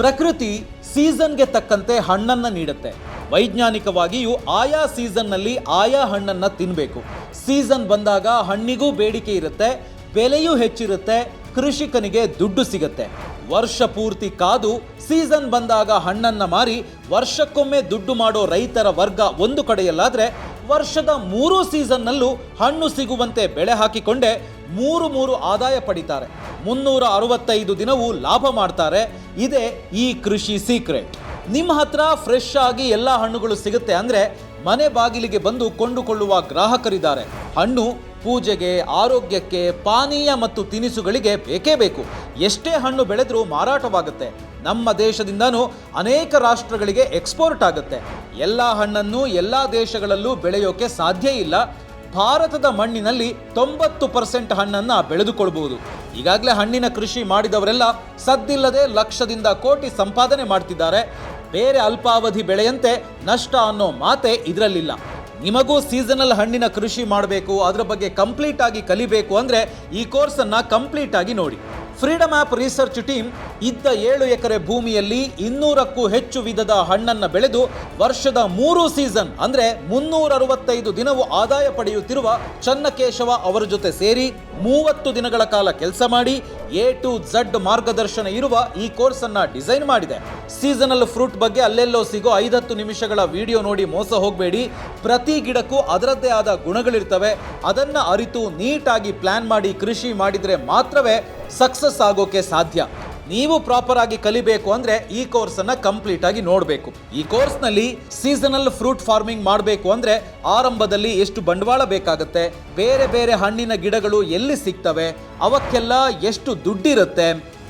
ಪ್ರಕೃತಿ ಸೀಸನ್ಗೆ ತಕ್ಕಂತೆ ಹಣ್ಣನ್ನು ನೀಡುತ್ತೆ. ವೈಜ್ಞಾನಿಕವಾಗಿಯೂ ಆಯಾ ಸೀಸನ್ನಲ್ಲಿ ಆಯಾ ಹಣ್ಣನ್ನು ತಿನ್ನಬೇಕು. ಸೀಸನ್ ಬಂದಾಗ ಹಣ್ಣಿಗೂ ಬೇಡಿಕೆ ಇರುತ್ತೆ, ಬೆಲೆಯೂ ಹೆಚ್ಚಿರುತ್ತೆ, ಕೃಷಿಕನಿಗೆ ದುಡ್ಡು ಸಿಗುತ್ತೆ. ವರ್ಷ ಪೂರ್ತಿ ಕಾದು ಸೀಸನ್ ಬಂದಾಗ ಹಣ್ಣನ್ನು ಮಾರಿ ವರ್ಷಕ್ಕೊಮ್ಮೆ ದುಡ್ಡು ಮಾಡೋ ರೈತರ ವರ್ಗ ಒಂದು ಕಡೆಯಲ್ಲಾದರೆ, ವರ್ಷದ 3 ಸೀಸನ್ನಲ್ಲೂ ಹಣ್ಣು ಸಿಗುವಂತೆ ಬೆಳೆ ಹಾಕಿಕೊಂಡೇ ಮೂರು ಆದಾಯ ಪಡಿತಾರೆ. 365 ದಿನವೂ ಲಾಭ ಮಾಡ್ತಾರೆ. ಇದೇ ಈ ಕೃಷಿ ಸೀಕ್ರೆಟ್. ನಿಮ್ಮ ಹತ್ರ ಫ್ರೆಶ್ ಆಗಿ ಎಲ್ಲ ಹಣ್ಣುಗಳು ಸಿಗುತ್ತೆ ಅಂದರೆ ಮನೆ ಬಾಗಿಲಿಗೆ ಬಂದು ಕೊಂಡುಕೊಳ್ಳುವ ಗ್ರಾಹಕರಿದ್ದಾರೆ. ಹಣ್ಣು ಪೂಜೆಗೆ, ಆರೋಗ್ಯಕ್ಕೆ, ಪಾನೀಯ ಮತ್ತು ತಿನಿಸುಗಳಿಗೆ ಬೇಕೇ ಬೇಕು. ಎಷ್ಟೇ ಹಣ್ಣು ಬೆಳೆದರೂ ಮಾರಾಟವಾಗುತ್ತೆ. ನಮ್ಮ ದೇಶದಿಂದನೂ ಅನೇಕ ರಾಷ್ಟ್ರಗಳಿಗೆ ಎಕ್ಸ್ಪೋರ್ಟ್ ಆಗುತ್ತೆ. ಎಲ್ಲ ಹಣ್ಣನ್ನು ಎಲ್ಲ ದೇಶಗಳಲ್ಲೂ ಬೆಳೆಯೋಕೆ ಸಾಧ್ಯ ಇಲ್ಲ. ಭಾರತದ ಮಣ್ಣಿನಲ್ಲಿ 90% ಹಣ್ಣನ್ನು ಬೆಳೆದುಕೊಳ್ಬಹುದು. ಈಗಾಗಲೇ ಹಣ್ಣಿನ ಕೃಷಿ ಮಾಡಿದವರೆಲ್ಲ ಸದ್ದಿಲ್ಲದೆ ಲಕ್ಷದಿಂದ ಕೋಟಿ ಸಂಪಾದನೆ ಮಾಡ್ತಿದ್ದಾರೆ. ಬೇರೆ ಅಲ್ಪಾವಧಿ ಬೆಳೆಯಂತೆ ನಷ್ಟ ಅನ್ನೋ ಮಾತೆ ಇದರಲ್ಲಿಲ್ಲ. ನಿಮಗೂ ಸೀಸನಲ್ ಹಣ್ಣಿನ ಕೃಷಿ ಮಾಡಬೇಕು, ಅದರ ಬಗ್ಗೆ ಕಂಪ್ಲೀಟ್ ಆಗಿ ಕಲಿಬೇಕು ಅಂದರೆ ಈ ಕೋರ್ಸನ್ನು ಕಂಪ್ಲೀಟ್ ಆಗಿ ನೋಡಿ. ಫ್ರೀಡಮ್ ಆ್ಯಪ್ ರಿಸರ್ಚ್ ಟೀಮ್ ಇದ್ದ 7 ಎಕರೆ ಭೂಮಿಯಲ್ಲಿ 200ಕ್ಕೂ ಹೆಚ್ಚು ವಿಧದ ಹಣ್ಣನ್ನು ಬೆಳೆದು ವರ್ಷದ 3 ಸೀಸನ್ ಅಂದರೆ 365 ದಿನವೂ ಆದಾಯ ಪಡೆಯುತ್ತಿರುವ ಚನ್ನಕೇಶವ ಅವರ ಜೊತೆ ಸೇರಿ 30 ದಿನಗಳ ಕಾಲ ಕೆಲಸ ಮಾಡಿ A to Z ಮಾರ್ಗದರ್ಶನ ಇರುವ ಈ ಕೋರ್ಸನ್ನು ಡಿಸೈನ್ ಮಾಡಿದೆ. ಸೀಸನಲ್ ಫ್ರೂಟ್ ಬಗ್ಗೆ ಅಲ್ಲೆಲ್ಲೋ ಸಿಗೋ 5-10 ನಿಮಿಷಗಳ ವಿಡಿಯೋ ನೋಡಿ ಮೋಸ ಹೋಗಬೇಡಿ. ಪ್ರತಿ ಗಿಡಕ್ಕೂ ಅದರದ್ದೇ ಆದ ಗುಣಗಳಿರ್ತವೆ. ಅದನ್ನು ಅರಿತು ನೀಟಾಗಿ ಪ್ಲಾನ್ ಮಾಡಿ ಕೃಷಿ ಮಾಡಿದರೆ ಮಾತ್ರವೇ ಸಕ್ಸಸ್ ಆಗೋಕೆ ಸಾಧ್ಯ. ನೀವು ಪ್ರಾಪರ್ ಆಗಿ ಕಲಿಬೇಕು ಅಂದರೆ ಈ ಕೋರ್ಸನ್ನು ಕಂಪ್ಲೀಟ್ ಆಗಿ ನೋಡಬೇಕು. ಈ ಕೋರ್ಸ್ನಲ್ಲಿ ಸೀಸನಲ್ ಫ್ರೂಟ್ ಫಾರ್ಮಿಂಗ್ ಮಾಡಬೇಕು ಅಂದರೆ ಆರಂಭದಲ್ಲಿ ಎಷ್ಟು ಬಂಡವಾಳ ಬೇಕಾಗುತ್ತೆ, ಬೇರೆ ಬೇರೆ ಹಣ್ಣಿನ ಗಿಡಗಳು ಎಲ್ಲಿ ಸಿಗ್ತವೆ, ಅವಕ್ಕೆಲ್ಲ ಎಷ್ಟು ದುಡ್ಡಿರುತ್ತೆ,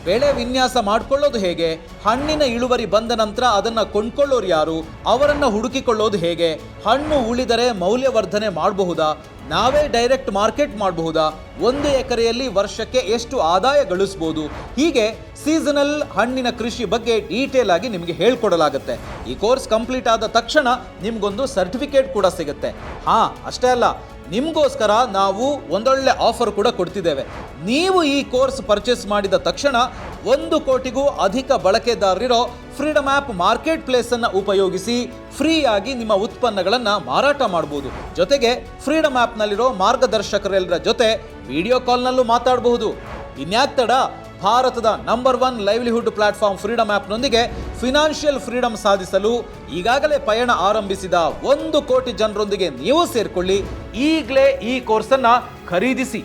ಬೆಳೆ ವಿನ್ಯಾಸ ಮಾಡ್ಕೊಳ್ಳೋದು ಹೇಗೆ, ಹಣ್ಣಿನ ಇಳುವರಿ ಬಂದ ನಂತರ ಅದನ್ನು ಕೊಂಡ್ಕೊಳ್ಳೋರು ಯಾರು, ಅವರನ್ನು ಹುಡುಕಿಕೊಳ್ಳೋದು ಹೇಗೆ, ಹಣ್ಣು ಉಳಿದರೆ ಮೌಲ್ಯವರ್ಧನೆ ಮಾಡಬಹುದಾ, ನಾವೇ ಡೈರೆಕ್ಟ್ ಮಾರ್ಕೆಟ್ ಮಾಡಬಹುದಾ, 1 ಎಕರೆಯಲ್ಲಿ ವರ್ಷಕ್ಕೆ ಎಷ್ಟು ಆದಾಯ ಗಳಿಸ್ಬೋದು, ಹೀಗೆ ಸೀಸನಲ್ ಹಣ್ಣಿನ ಕೃಷಿ ಬಗ್ಗೆ ಡೀಟೇಲ್ ಆಗಿ ನಿಮಗೆ ಹೇಳ್ಕೊಡಲಾಗುತ್ತೆ. ಈ ಕೋರ್ಸ್ ಕಂಪ್ಲೀಟ್ ಆದ ತಕ್ಷಣ ನಿಮಗೊಂದು ಸರ್ಟಿಫಿಕೇಟ್ ಕೂಡ ಸಿಗುತ್ತೆ. ಅಷ್ಟೇ ಅಲ್ಲ, ನಿಮಗೋಸ್ಕರ ನಾವು ಒಂದೊಳ್ಳೆ ಆಫರ್ ಕೂಡ ಕೊಡ್ತಿದ್ದೇವೆ. ನೀವು ಈ ಕೋರ್ಸ್ ಪರ್ಚೇಸ್ ಮಾಡಿದ ತಕ್ಷಣ 1 ಕೋಟಿಗೂ ಅಧಿಕ ಬಳಕೆದಾರರಿರೋ ಫ್ರೀಡಮ್ ಆ್ಯಪ್ ಮಾರ್ಕೆಟ್ ಪ್ಲೇಸನ್ನು ಉಪಯೋಗಿಸಿ ಫ್ರೀಯಾಗಿ ನಿಮ್ಮ ಉತ್ಪನ್ನಗಳನ್ನು ಮಾರಾಟ ಮಾಡ್ಬೋದು. ಜೊತೆಗೆ ಫ್ರೀಡಮ್ ಆ್ಯಪ್ನಲ್ಲಿರೋ ಮಾರ್ಗದರ್ಶಕರೆಲ್ಲರ ಜೊತೆ ವಿಡಿಯೋ ಕಾಲ್ನಲ್ಲೂ ಮಾತಾಡಬಹುದು. ಇನ್ಯಾಕ್ ತಡ, ಭಾರತದ ನಂಬರ್ 1 ಲೈವ್ಲಿಹುಡ್ ಪ್ಲಾಟ್ಫಾರ್ಮ್ ಫ್ರೀಡಮ್ ಆ್ಯಪ್ನೊಂದಿಗೆ ಫಿನಾನ್ಷಿಯಲ್ ಫ್ರೀಡಮ್ ಸಾಧಿಸಲು ಈಗಾಗಲೇ ಪಯಣ ಆರಂಭಿಸಿದ 1 ಕೋಟಿ ಜನರೊಂದಿಗೆ ನೀವು ಸೇರಿಕೊಳ್ಳಿ. ಈಗಲೇ ಈ ಕೋರ್ಸನ್ನು ಖರೀದಿಸಿ.